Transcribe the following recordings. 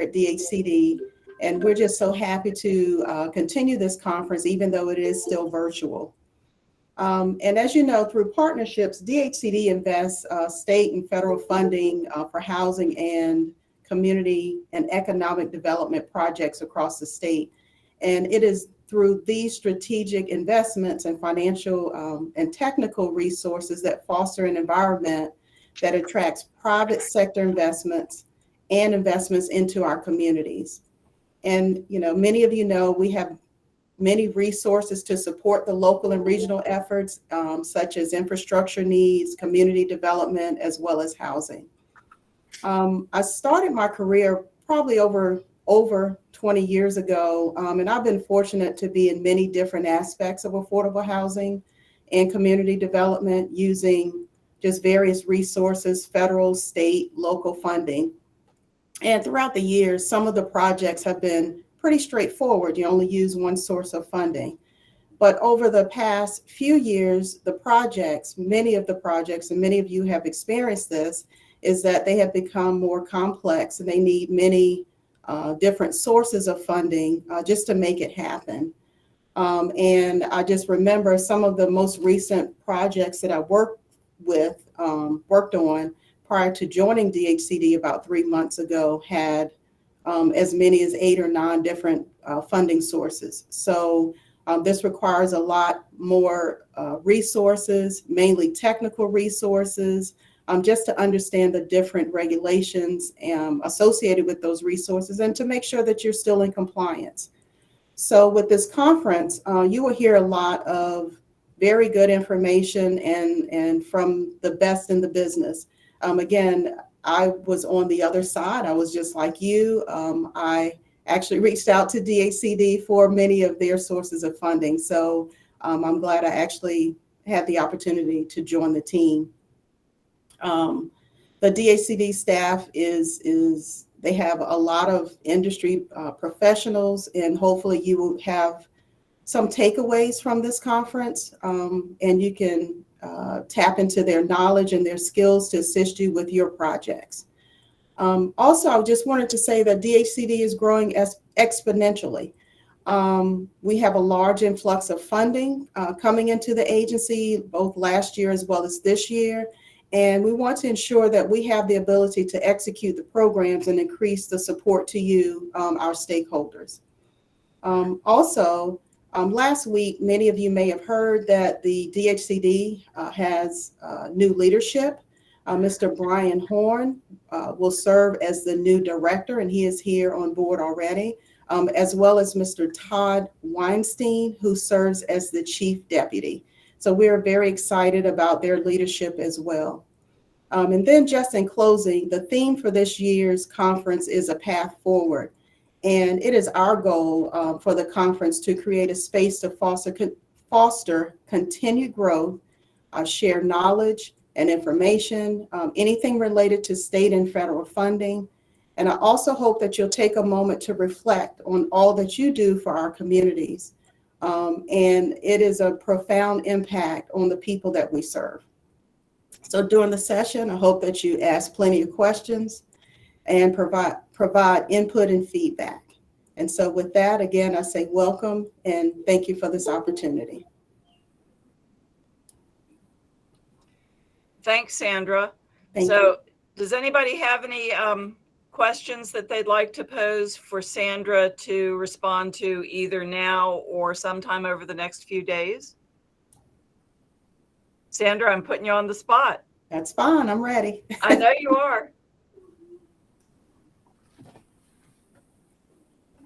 at DHCD, and we're just so happy to continue this conference, even though it is still virtual. And as you know, through partnerships, DHCD invests state and federal funding for housing and community and economic development projects across the state. And it is through these strategic investments and financial and technical resources that foster an environment that attracts private sector investments and investments into our communities. And, you know, many of you know we have many resources to support the local and regional efforts, such as infrastructure needs, community development, as well as housing. I started my career probably over 20 years ago, and I've been fortunate to be in many different aspects of affordable housing and community development using just various resources, federal, state, local funding. And throughout the years, some of the projects have been pretty straightforward. You only use one source of funding. But over the past few years, the projects, many of the projects, and many of you have experienced this, is that they have become more complex and they need many different sources of funding just to make it happen. And I just remember some of the most recent projects that I worked on prior to joining DHCD about 3 months ago had as many as 8 or 9 different funding sources. So this requires a lot more resources, mainly technical resources, just to understand the different regulations associated with those resources and to make sure that you're still in compliance. So with this conference, you will hear a lot of very good information and from the best in the business. Again, I was on the other side. I was just like you. I actually reached out to DHCD for many of their sources of funding. So I'm glad I actually had the opportunity to join the team. The DHCD staff they have a lot of industry professionals, and hopefully you will have some takeaways from this conference, and you can tap into their knowledge and their skills to assist you with your projects. Also, I just wanted to say that DHCD is growing exponentially. We have a large influx of funding coming into the agency, both last year as well as this year. And we want to ensure that we have the ability to execute the programs and increase the support to you, our stakeholders. Last week, many of you may have heard that the DHCD has new leadership. Mr. Brian Horn will serve as the new director, and he is here on board already, as well as Mr. Todd Weinstein, who serves as the chief deputy. So we're very excited about their leadership as well. And then just in closing, the theme for this year's conference is a path forward. And it is our goal for the conference to create a space to foster continued growth, share knowledge and information, anything related to state and federal funding. And I also hope that you'll take a moment to reflect on all that you do for our communities. And it is a profound impact on the people that we serve. So during the session, I hope that you ask plenty of questions and provide input and feedback. And so with that, again, I say welcome and thank you for this opportunity. Thanks, Sandra. Thank you. Does anybody have any questions that they'd like to pose for Sandra to respond to either now or sometime over the next few days? Sandra, I'm putting you on the spot. That's fine. I'm ready. I know you are.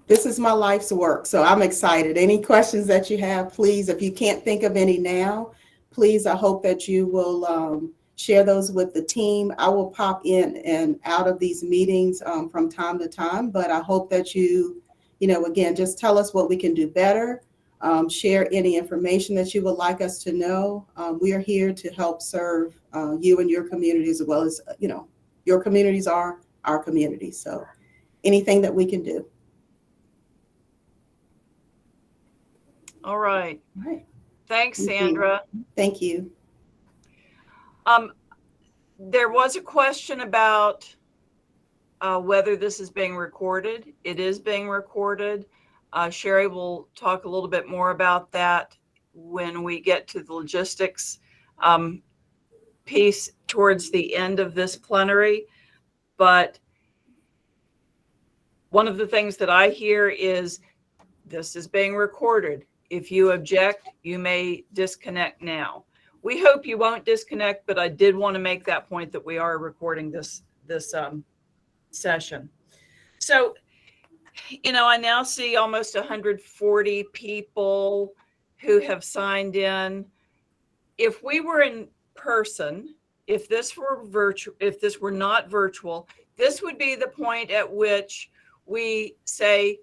This is my life's work, so I'm excited. Any questions that you have, please, if you can't think of any now, please, I hope that you will share those with the team. I will pop in and out of these meetings from time to time, but I hope that you again, just tell us what we can do better. Share any information that you would like us to know. We are here to help serve you and your communities, as well as, your communities are our communities. So anything that we can do. All right. All right. Thanks, Sandra. Thank you. There was a question about whether this is being recorded. It is being recorded. Sherry will talk a little bit more about that when we get to the logistics piece towards the end of this plenary. But one of the things that I hear is this is being recorded. If you object, you may disconnect now. We hope you won't disconnect, but I did want to make that point that we are recording this session. So, I now see almost 140 people who have signed in. If we were in person, if this were not virtual, this would be the point at which we say,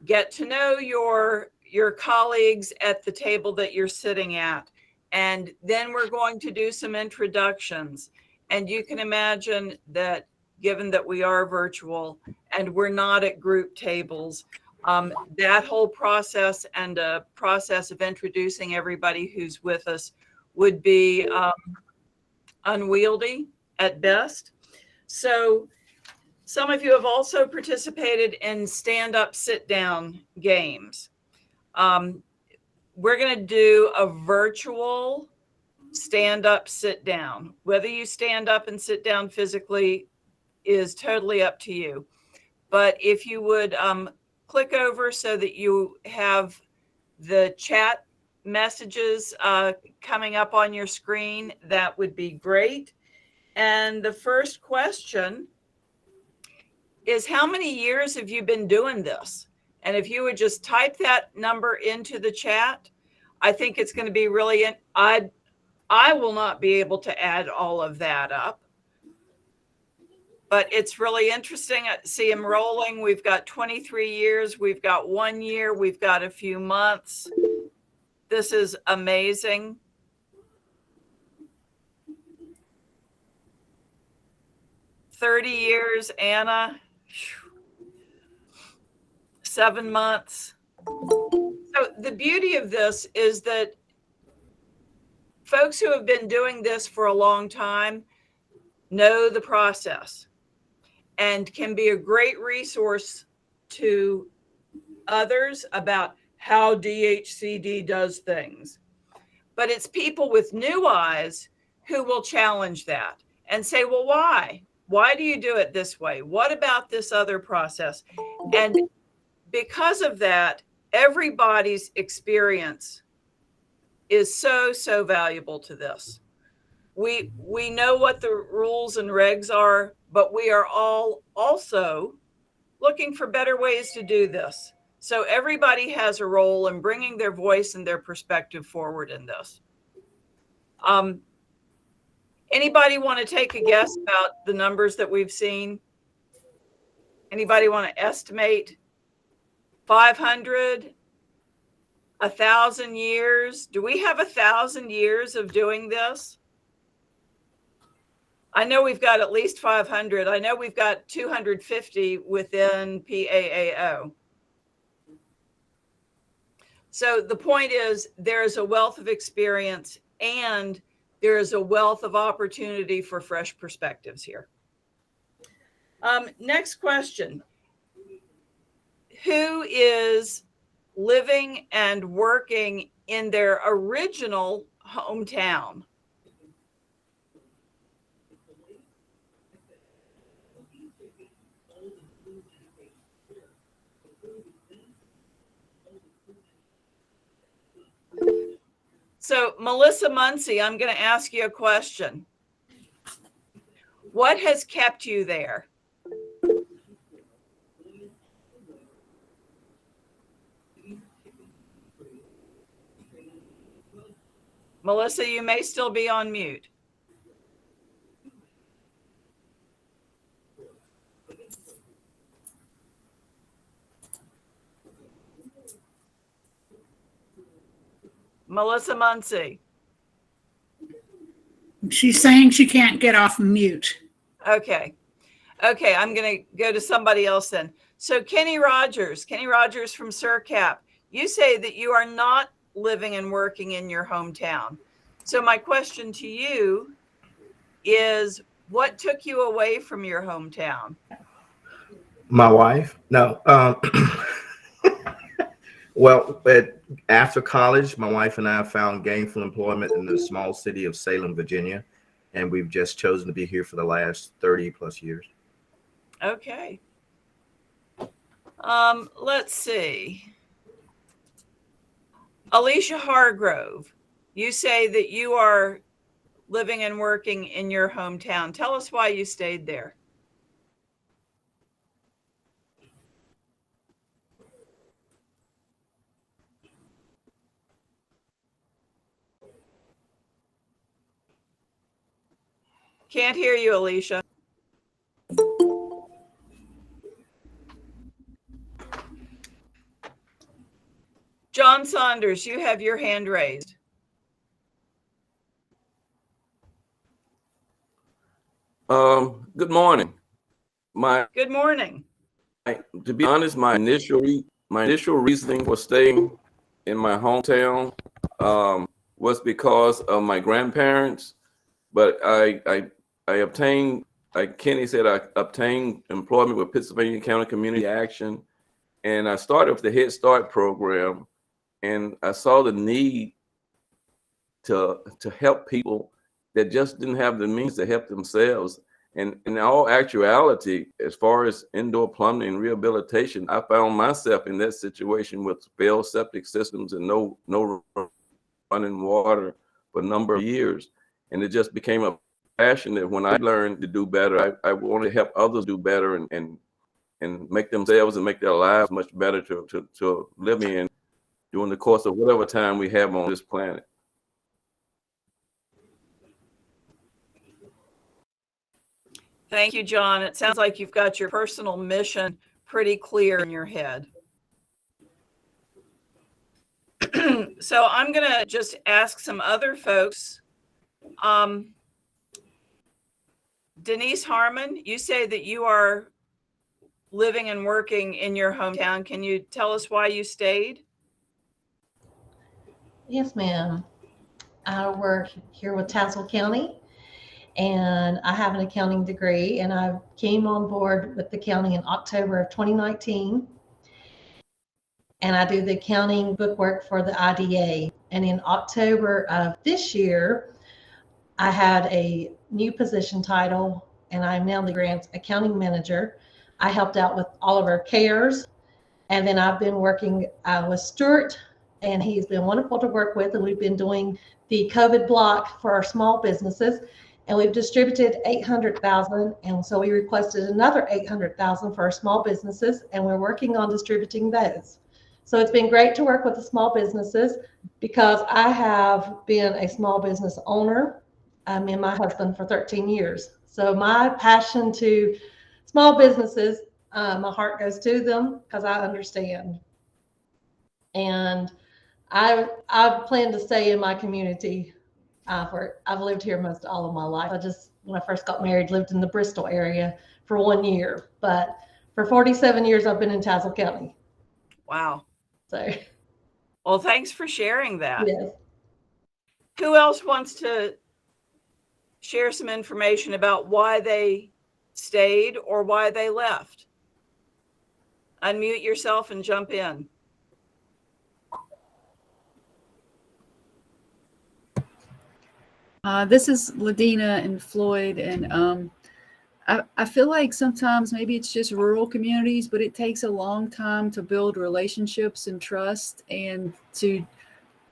get to know your colleagues at the table that you're sitting at. And then we're going to do some introductions. And you can imagine that given that we are virtual and we're not at group tables, that whole process and a process of introducing everybody who's with us would be unwieldy at best. So some of you have also participated in stand-up, sit-down games. We're going to do a virtual stand-up, sit-down. Whether you stand up and sit down physically is totally up to you. But if you would click over so that you have the chat messages coming up on your screen, that would be great. And the first question is, how many years have you been doing this? And if you would just type that number into the chat, I think it's going to be really, I will not be able to add all of that up, but it's really interesting. I see them rolling. We've got 23 years. We've got 1 year. We've got a few months. This is amazing. "30 years, Anna. 7 months. So the beauty of this is that folks who have been doing this for a long time know the process and can be a great resource to others about how DHCD does things. But it's people with new eyes who will challenge that and say, well, why? Why do you do it this way? What about this other process? And because of that, everybody's experience is so valuable to this. We know what the rules and regs are, but we are all also looking for better ways to do this. So everybody has a role in bringing their voice and their perspective forward in this. Anybody want to take a guess about the numbers that we've seen? Anybody want to estimate? 500? 1,000 years? Do we have 1,000 years of doing this? I know we've got at least 500. I know we've got 250 within PAAO. So the point is, there is a wealth of experience and there is a wealth of opportunity for fresh perspectives here. Next question. Who is living and working in their original hometown? So, Melissa Muncie, I'm going to ask you a question. What has kept you there? Melissa, you may still be on mute. Melissa Muncie. She's saying she can't get off mute. Okay, I'm going to go to somebody else then. So Kenny Rogers from SIRCAP, you say that you are not living and working in your hometown. So my question to you is, what took you away from your hometown? My wife? No. Well, after college, my wife and I found gainful employment in the small city of Salem, Virginia, and we've just chosen to be here for the last 30 plus years. Okay. Let's see. Alicia Hargrove, you say that you are living and working in your hometown. Tell us why you stayed there. Can't hear you, Alicia. John Saunders, you have your hand raised. Good morning. Good morning. To be honest, my initial reasoning for staying in my hometown was because of my grandparents. But I obtained, like Kenny said, I obtained employment with Pennsylvania County Community Action, and I started with the Head Start program, and I saw the need to help people that just didn't have the means to help themselves. And in all actuality, as far as indoor plumbing and rehabilitation, I found myself in that situation with failed septic systems and no running water for a number of years. And it just became a passion that when I learned to do better, I wanted to help others do better and make themselves and make their lives much better to live in during the course of whatever time we have on this planet. Thank you, John. It sounds like you've got your personal mission pretty clear in your head. So I'm going to just ask some other folks. Denise Harmon, you say that you are living and working in your hometown. Can you tell us why you stayed? Yes, ma'am. I work here with Tazewell County, and I have an accounting degree, and I came on board with the county in October of 2019. And I do the accounting bookwork for the IDA. And in October of this year, I had a new position title, and I'm now the grants accounting manager. I helped out with all of our cares. And then I've been working with Stuart, and he's been wonderful to work with. And we've been doing the COVID block for our small businesses, and we've distributed 800,000. And so we requested another 800,000 for our small businesses, and we're working on distributing those. So it's been great to work with the small businesses because I have been a small business owner. Me and my husband for 13 years. So my passion to small businesses, my heart goes to them because I understand. And I plan to stay in my community. I've lived here most all of my life. When I first got married, lived in the Bristol area for 1 year, but for 47 years, I've been in Tazewell County. Wow. So, well, thanks for sharing that. yes. Who else wants to share some information about why they stayed or why they left? Unmute yourself and jump in. This is Ladina and Floyd, and I feel like sometimes maybe it's just rural communities, but it takes a long time to build relationships and trust and to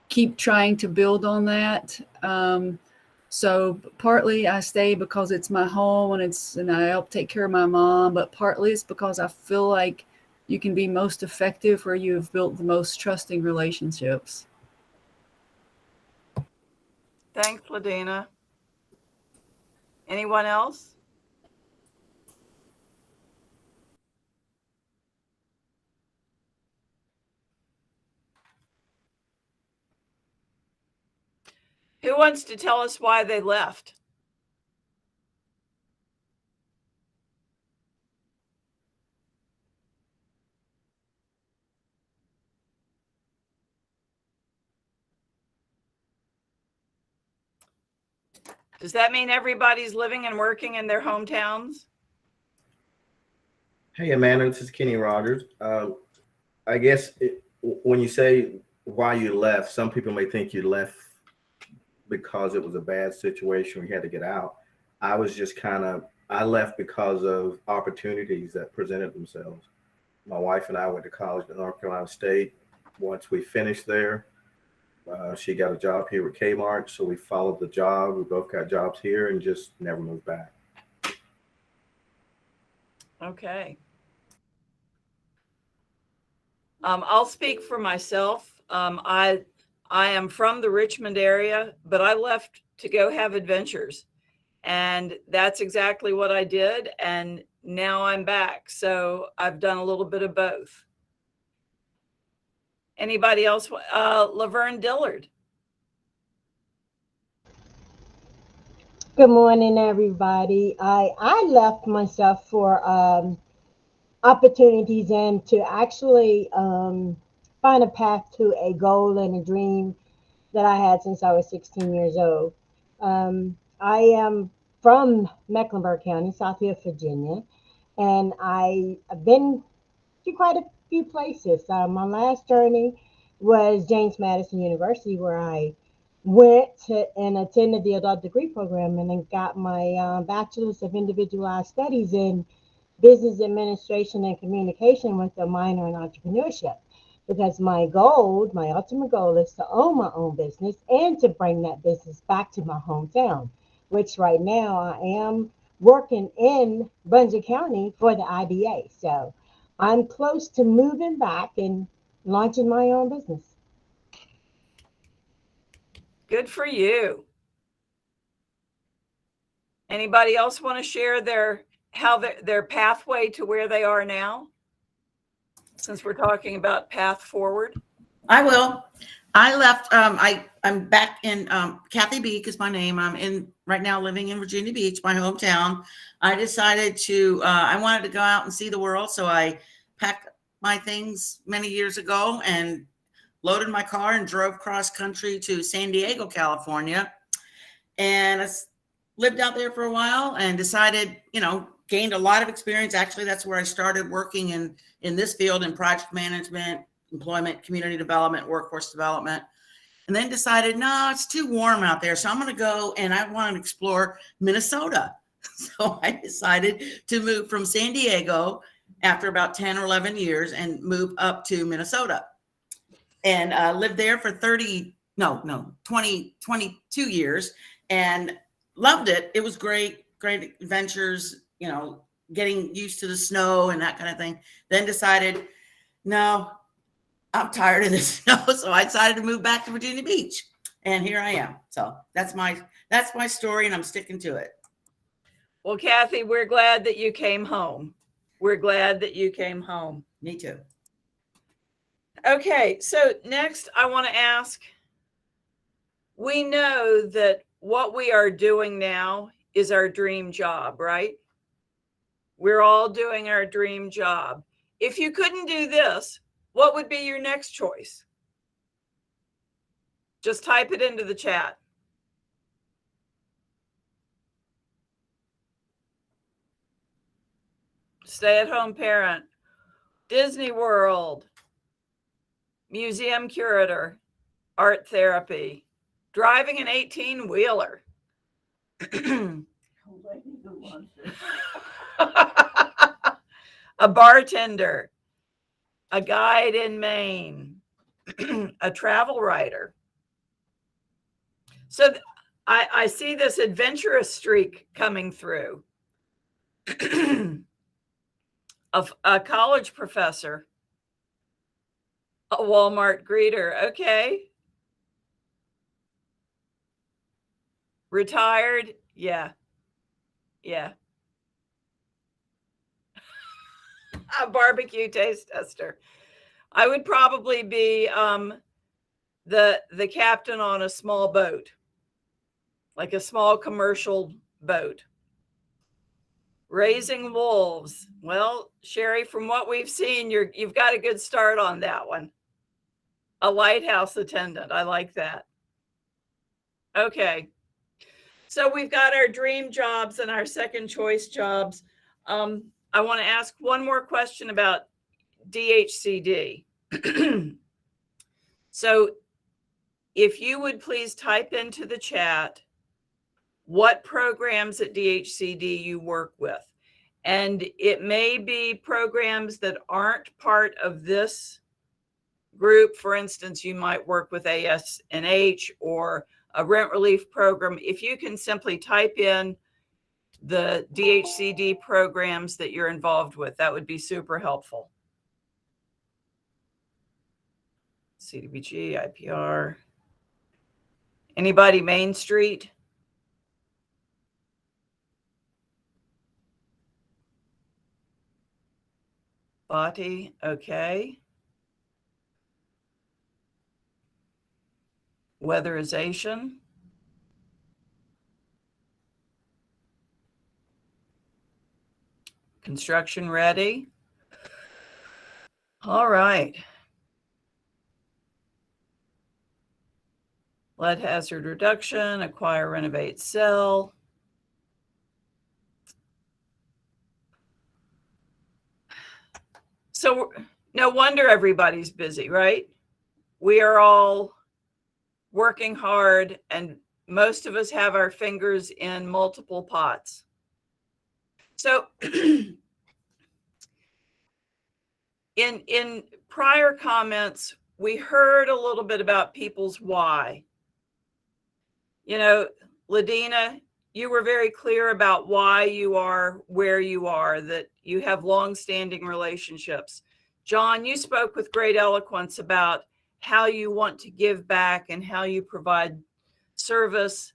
keep trying to build on that. So partly I stay because it's my home and I help take care of my mom, but partly it's because I feel like you can be most effective where you have built the most trusting relationships. Thanks, Ladina. Anyone else? Who wants to tell us why they left? Does that mean everybody's living and working in their hometowns? Hey, Amanda, this is Kenny Rogers. I guess when you say why you left, some people may think you left because it was a bad situation. We had to get out. I was just I left because of opportunities that presented themselves. My wife and I went to college at North Carolina State. Once we finished there, she got a job here with Kmart. So we followed the job. We both got jobs here and just never moved back. Okay. I'll speak for myself. I am from the Richmond area, but I left to go have adventures. And that's exactly what I did. And now I'm back. So I've done a little bit of both. Anybody else? Laverne Dillard. Good morning, everybody. I left myself for opportunities and to actually find a path to a goal and a dream that I had since I was 16 years old. I am from Mecklenburg County, Southwest Virginia, and I've been to quite a few places. My last journey was James Madison University, where I and attended the adult degree program and then got my bachelor's of individualized studies in business administration and communication with a minor in entrepreneurship. Because my ultimate goal is to own my own business and to bring that business back to my hometown, which right now I am working in Brunswick County for the IBA. So I'm close to moving back and launching my own business. Good for you. Anybody else want to share their pathway to where they are now? Since we're talking about path forward. I will. I left. I'm back in Kathy B is my name. I'm in right now living in Virginia Beach, my hometown. I decided I wanted to go out and see the world. So I packed my things many years ago and loaded my car and drove cross country to San Diego, California. And I lived out there for a while and decided, gained a lot of experience. Actually, that's where I started working in this field in project management, employment, community development, workforce development, and then decided, no, it's too warm out there. So I'm going to go and I want to explore Minnesota. So I decided to move from San Diego after about 10 or 11 years and move up to Minnesota and lived there for 22 years and loved it. It was great adventures, getting used to the snow and that kind of thing. Then decided, no, I'm tired of the snow. So I decided to move back to Virginia Beach and here I am. So that's my story and I'm sticking to it. Well, Kathy, we're glad that you came home. We're glad that you came home. Me too. Okay, so next I want to ask, we know that what we are doing now is our dream job, right? We're all doing our dream job. If you couldn't do this, what would be your next choice? Just type it into the chat. Stay-at-home parent, Disney World, museum curator, art therapy, driving an 18-wheeler. A bartender, a guide in Maine, a travel writer. So I see this adventurous streak coming through. A college professor, a Walmart greeter. Okay. Retired. Yeah. A barbecue taste tester. I would probably be the captain on a small boat, like a small commercial boat. Raising wolves. Well, Sherry, from what we've seen, you've got a good start on that one. A lighthouse attendant. I like that. Okay. So we've got our dream jobs and our second choice jobs. I want to ask one more question about DHCD. So if you would please type into the chat what programs at DHCD you work with. And it may be programs that aren't part of this group. For instance, you might work with ASNH or a rent relief program. If you can simply type in the DHCD programs that you're involved with, that would be super helpful. CDBG, IPR. Anybody Main Street? Bati, okay. Weatherization. Construction ready. All right. Lead hazard reduction, acquire, renovate, sell. So no wonder everybody's busy, right? We are all working hard, and most of us have our fingers in multiple pots. So in prior comments, we heard a little bit about people's why. You know, Ladina, you were very clear about why you are where you are, that you have long-standing relationships. John, you spoke with great eloquence about how you want to give back and how you provide service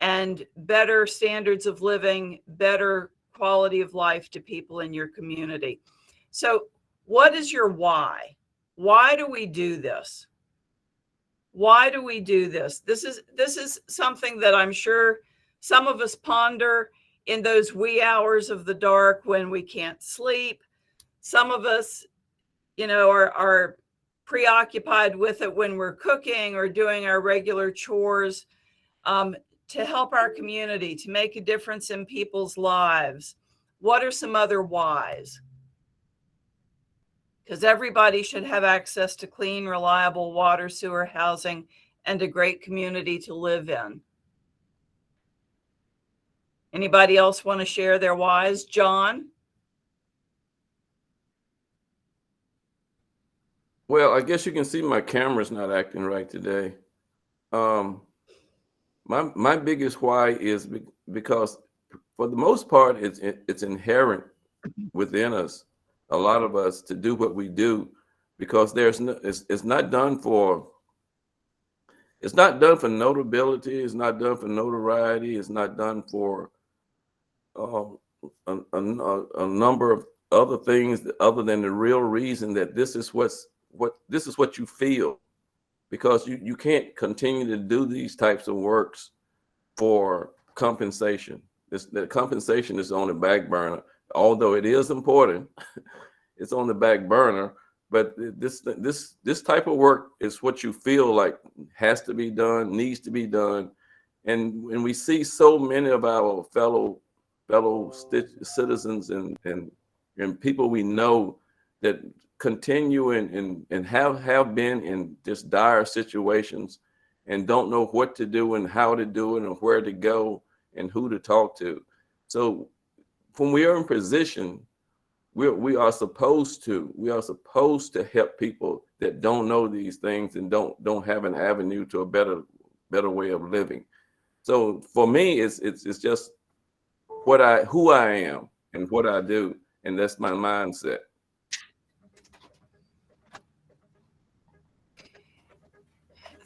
and better standards of living, better quality of life to people in your community. So what is your why? Why do we do this? Why do we do this? This is something that I'm sure some of us ponder in those wee hours of the dark when we can't sleep. Some of us, you know, are preoccupied with it when we're cooking or doing our regular chores, to help our community, to make a difference in people's lives. What are some other whys? Because everybody should have access to clean, reliable water, sewer, housing, and a great community to live in. Anybody else want to share their whys? John? Well, I guess you can see my camera's not acting right today. My biggest why is because for the most part, it's inherent within us, a lot of us, to do what we do, because it's not done for notability, it's not done for notoriety, it's not done for a number of other things other than the real reason that this is what you feel, because you can't continue to do these types of works for compensation. The compensation is on the back burner, although it is important. It's on the back burner, but this type of work is what you feel like has to be done, needs to be done. And when we see so many of our fellow citizens and people we know that continue and have been in just dire situations and don't know what to do and how to do it and where to go and who to talk to. So when we are in position, we are supposed to help people that don't know these things and don't have an avenue to a better way of living. So for me, it's just who I am and what I do, and that's my mindset.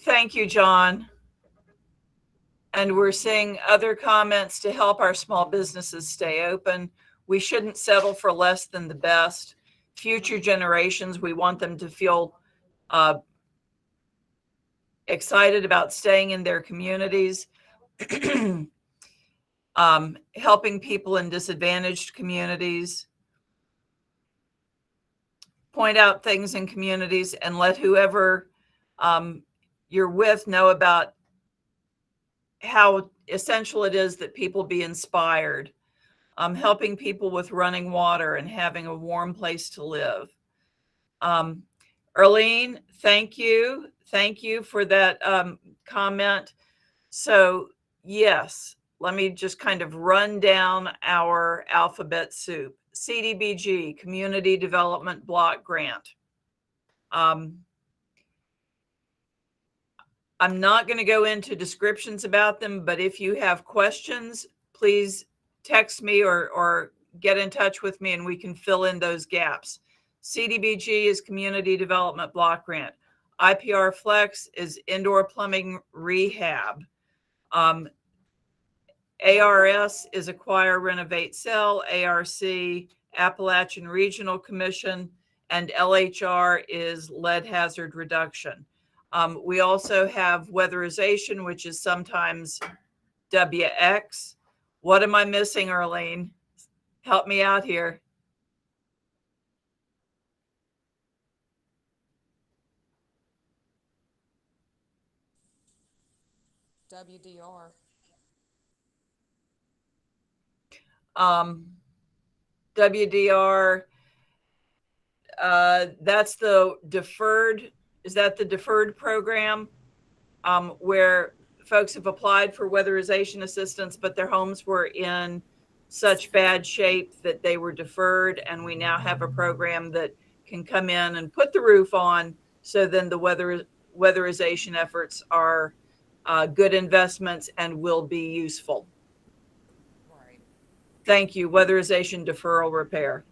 Thank you, John. And we're seeing other comments to help our small businesses stay open. We shouldn't settle for less than the best. Future generations, we want them to feel excited about staying in their communities, helping people in disadvantaged communities, point out things in communities, and let whoever you're with know about how essential it is that people be inspired. helping people with running water and having a warm place to live. Erlene, thank you. Thank you for that comment. So yes, let me just kind of run down our alphabet soup. CDBG, Community Development Block Grant. I'm not going to go into descriptions about them, but if you have questions, please text me or get in touch with me and we can fill in those gaps. CDBG is Community Development Block Grant. IPR Flex is Indoor Plumbing Rehab. ARS is Acquire, Renovate, Sell. ARC, Appalachian Regional Commission. And LHR is Lead Hazard Reduction. We also have weatherization, which is sometimes WX. What am I missing, Arlene? Help me out here. WDR. WDR, that's the deferred, is that the deferred program where folks have applied for weatherization assistance, but their homes were in such bad shape that they were deferred, and we now have a program that can come in and put the roof on, so then the weatherization efforts are good investments and will be useful. Right. Thank you. Weatherization deferral repair.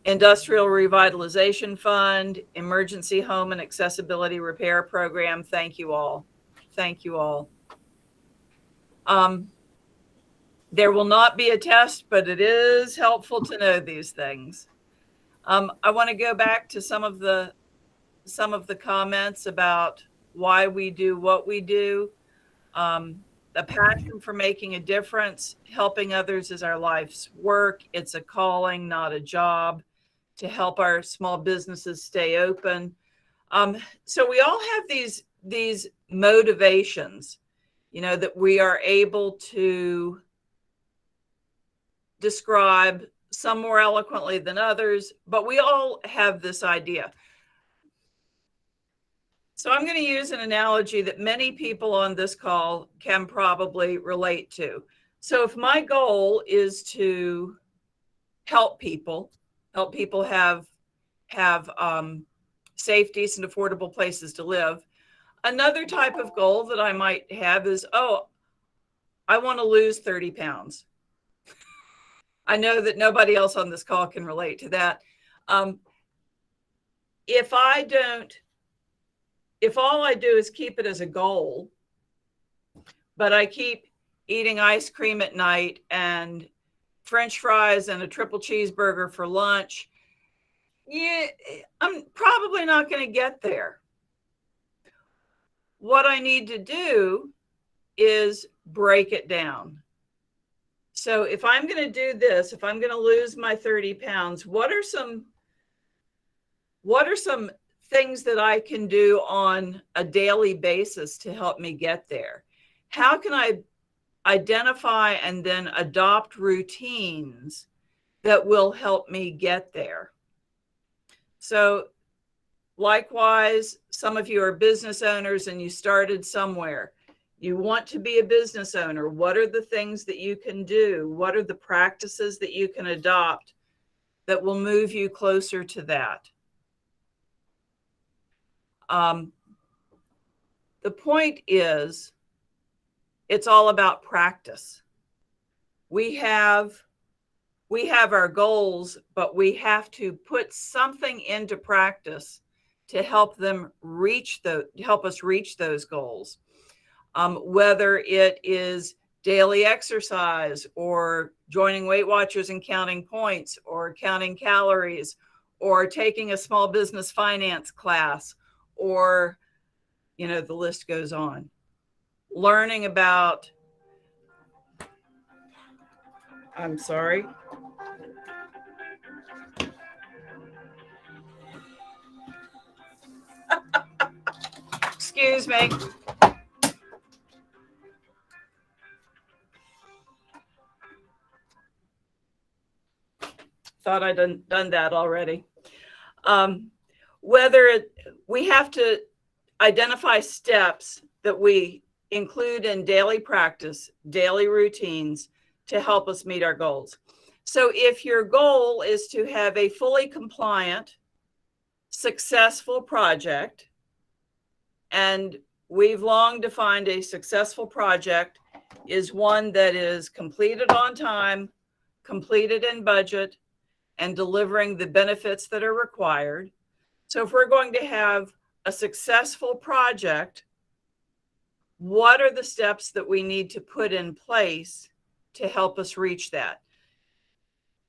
Industrial Revitalization Fund, Emergency Home and Accessibility Repair Program. Thank you all. Thank you all. There will not be a test, but it is helpful to know these things. I want to go back to some of the comments about why we do what we do. The passion for making a difference, helping others is our life's work. It's a calling, not a job, to help our small businesses stay open. So we all have these motivations, you know, that we are able to describe, some more eloquently than others, but we all have this idea. So I'm going to use an analogy that many people on this call can probably relate to. So if my goal is to help people have safe, decent, affordable places to live, another type of goal that I might have is, oh, I want to lose 30 pounds. I know that nobody else on this call can relate to that. If all I do is keep it as a goal, but I keep eating ice cream at night and French fries and a triple cheeseburger for lunch, yeah, I'm probably not going to get there. What I need to do is break it down. So if I'm going to do this, if I'm going to lose my 30 pounds, what are some things that I can do on a daily basis to help me get there? How can I identify and then adopt routines that will help me get there? So likewise, some of you are business owners and you started somewhere. You want to be a business owner. What are the things that you can do? What are the practices that you can adopt that will move you closer to that? The point is, it's all about practice. We have our goals, but we have to put something into practice to help us reach those goals. Whether it is daily exercise or joining Weight Watchers and counting points or counting calories or taking a small business finance class, or, you know, the list goes on. Learning about, I'm sorry. Excuse me. thought I'd done that already. We have to identify steps that we include in daily practice, daily routines to help us meet our goals. So if your goal is to have a fully compliant, successful project, and we've long defined a successful project is one that is completed on time, completed in budget, and delivering the benefits that are required. So if we're going to have a successful project, what are the steps that we need to put in place to help us reach that?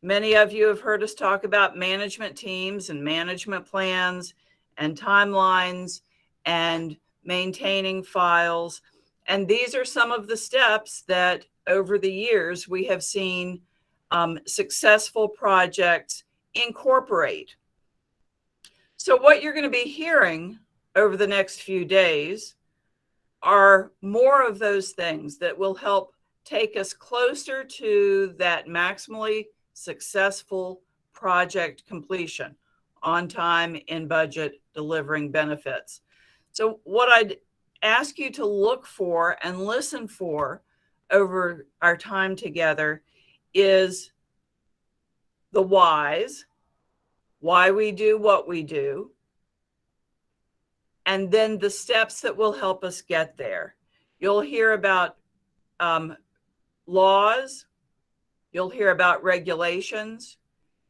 Many of you have heard us talk about management teams and management plans and timelines and maintaining files. And these are some of the steps that over the years we have seen successful projects incorporate. So what you're going to be hearing over the next few days are more of those things that will help take us closer to that maximally successful project completion on time, in budget, delivering benefits. So what I'd ask you to look for and listen for over our time together is the whys, why we do what we do, and then the steps that will help us get there. You'll hear about laws, you'll hear about regulations,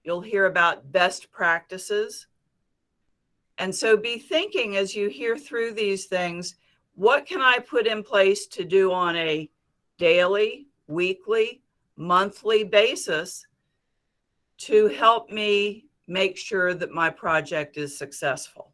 you'll hear about best practices. And so be thinking as you hear through these things, what can I put in place to do on a daily, weekly, monthly basis to help me make sure that my project is successful?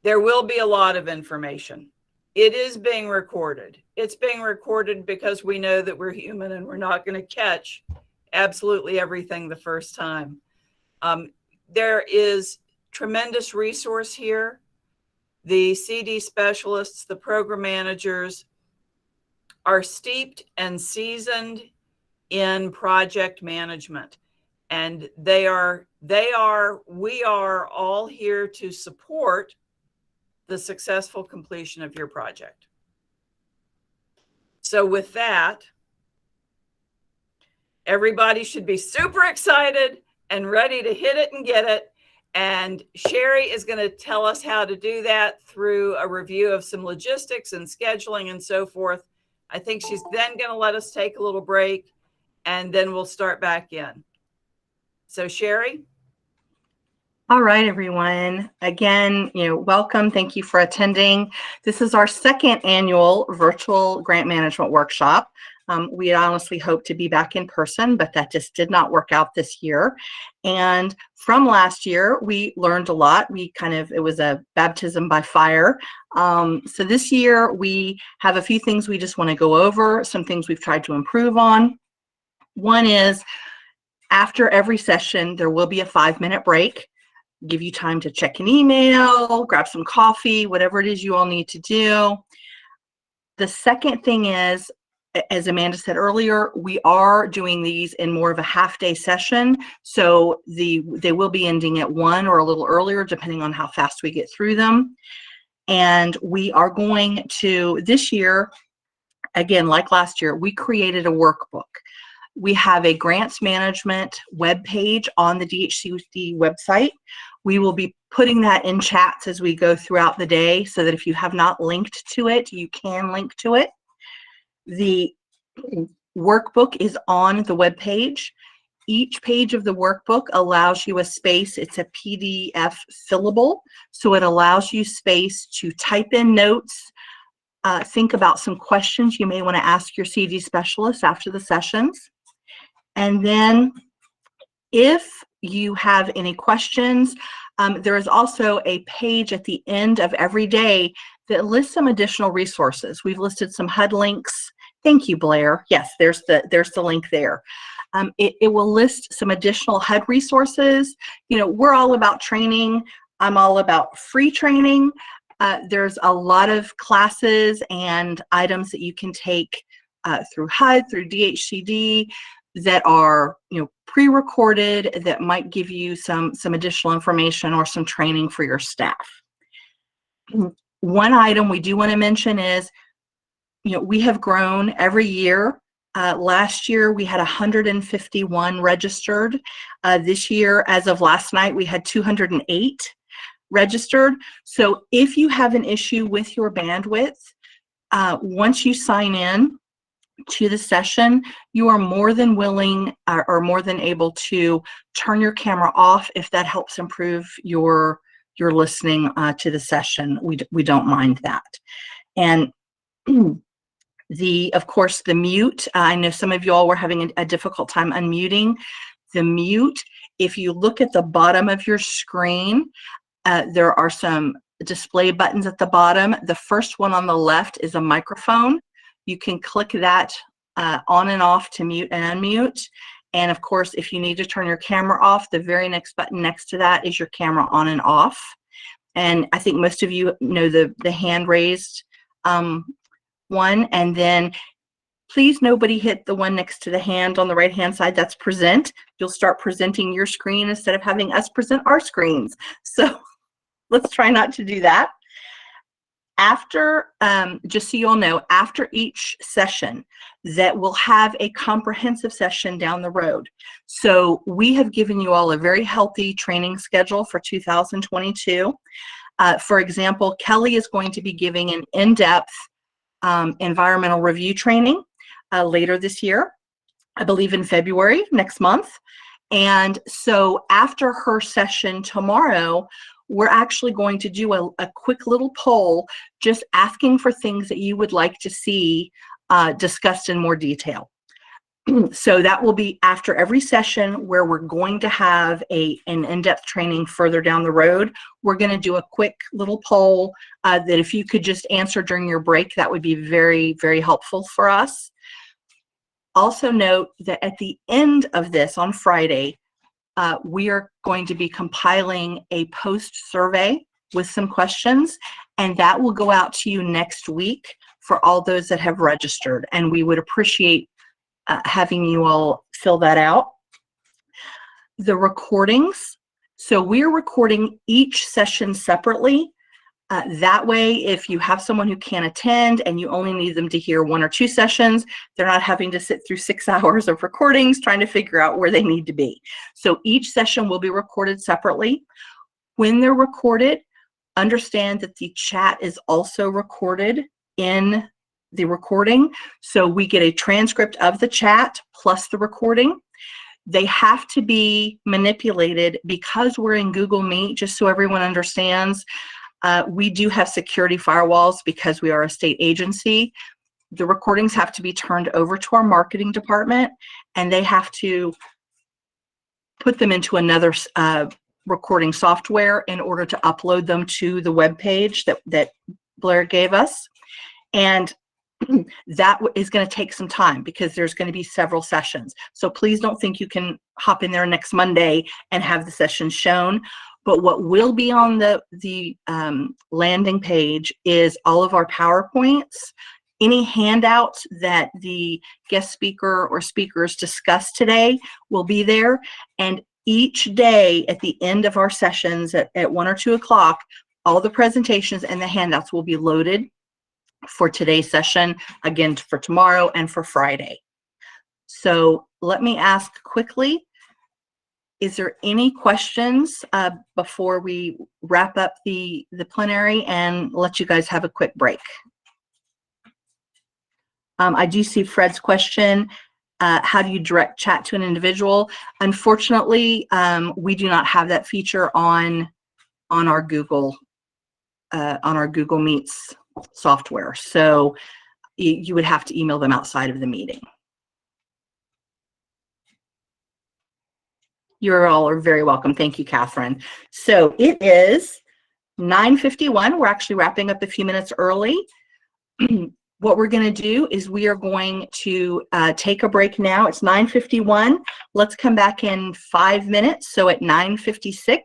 There will be a lot of information. It is being recorded. It's being recorded because we know that we're human and we're not going to catch absolutely everything the first time. There is tremendous resource here. The CD specialists, the program managers are steeped and seasoned in project management. And we are all here to support the successful completion of your project. So with that, everybody should be super excited and ready to hit it and get it. And Sherry is going to tell us how to do that through a review of some logistics and scheduling and so forth. I think she's then going to let us take a little break and then we'll start back in. So Sherry? All right, everyone. Again, welcome. Thank you for attending. This is our second annual virtual grant management workshop. We honestly hoped to be back in person, but that just did not work out this year. And from last year, we learned a lot. It was a baptism by fire. So this year, we have a few things we just want to go over, some things we've tried to improve on. One is after every session, there will be a 5-minute break. Give you time to check an email, grab some coffee, whatever it is you all need to do. The second thing is, as Amanda said earlier, we are doing these in more of a half-day session. So they will be ending at 1 or a little earlier, depending on how fast we get through them. And we are going to, this year, again, like last year, we created a workbook. We have a grants management webpage on the DHCD website. We will be putting that in chats as we go throughout the day so that if you have not linked to it, you can link to it. The workbook is on the webpage. Each page of the workbook allows you a space. It's a PDF fillable, so it allows you space to type in notes, think about some questions you may want to ask your CD specialist after the sessions. And then if you have any questions, there is also a page at the end of every day that lists some additional resources. We've listed some HUD links. Thank you, Blair. Yes, there's the link there. It will list some additional HUD resources. We're all about training. I'm all about free training. There's a lot of classes and items that you can take through HUD, through DHCD. that are, pre-recorded that might give you some additional information or some training for your staff. One item we do want to mention is, we have grown every year. Last year we had 151 registered. This year, as of last night, we had 208 registered. So if you have an issue with your bandwidth, once you sign in to the session, you are more than willing or more than able to turn your camera off if that helps improve your listening to the session. We don't mind that. And of course, the mute, I know some of you all were having a difficult time unmuting. The mute, if you look at the bottom of your screen, there are some display buttons at the bottom. The first one on the left is a microphone. You can click that on and off to mute and unmute. And of course, if you need to turn your camera off, the very next button next to that is your camera on and off. And I think most of you know the hand raised one. And then please nobody hit the one next to the hand on the right hand side. That's present. You'll start presenting your screen instead of having us present our screens. So let's try not to do that. After, just so you all know, after each session, that we'll have a comprehensive session down the road. So we have given you all a very healthy training schedule for 2022. For example, Kelly is going to be giving an in-depth environmental review training later this year, I believe in February, next month. And so after her session tomorrow, we're actually going to do a quick little poll just asking for things that you would like to see discussed in more detail. So that will be after every session where we're going to have an in-depth training further down the road. We're going to do a quick little poll that if you could just answer during your break, that would be very, very helpful for us. Also note that at the end of this on Friday, we are going to be compiling a post survey with some questions, and that will go out to you next week for all those that have registered. And we would appreciate having you all fill that out. The recordings. So we're recording each session separately. That way, if you have someone who can't attend and you only need them to hear 1 or 2 sessions, they're not having to sit through 6 hours of recordings trying to figure out where they need to be. So each session will be recorded separately. When they're recorded, understand that the chat is also recorded in the recording. So we get a transcript of the chat plus the recording. They have to be manipulated because we're in Google Meet, just so everyone understands. We do have security firewalls because we are a state agency. The recordings have to be turned over to our marketing department, and they have to put them into another recording software in order to upload them to the web page that Blair gave us. And that is going to take some time because there's going to be several sessions. So please don't think you can hop in there next Monday and have the session shown. But what will be on the landing page is all of our PowerPoints, any handouts that the guest speaker or speakers discussed today will be there. And each day at the end of our sessions at 1 or 2 o'clock, all the presentations and the handouts will be loaded for today's session, again, for tomorrow and for Friday. So let me ask quickly, is there any questions before we wrap up the plenary and let you guys have a quick break? I do see Fred's question. How do you direct chat to an individual? Unfortunately, we do not have that feature on our Google Meets software. So you would have to email them outside of the meeting. You all are very welcome. Thank you, Catherine. So it is 9:51. We're actually wrapping up a few minutes early. What we're going to do is we are going to take a break now. It's 9:51. Let's come back in 5 minutes. So at 9:56,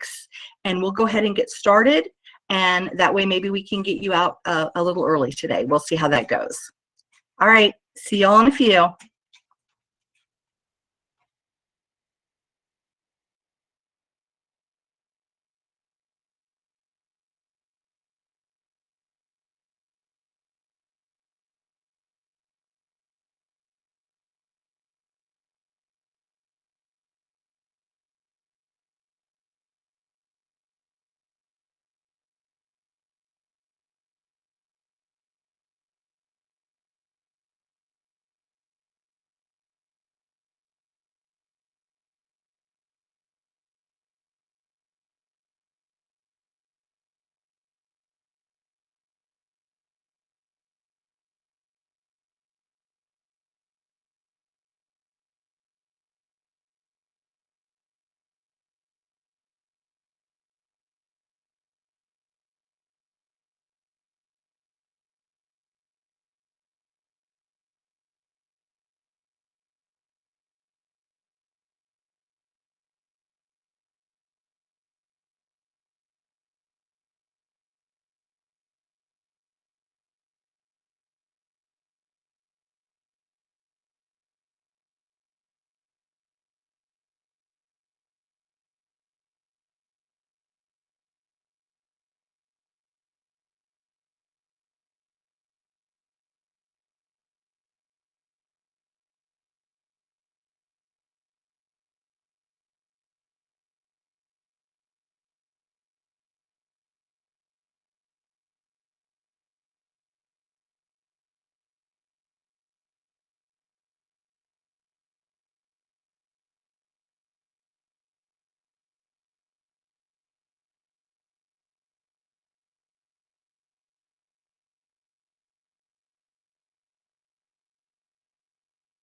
and we'll go ahead and get started. And that way, maybe we can get you out a little early today. We'll see how that goes. All right. See y'all in a few.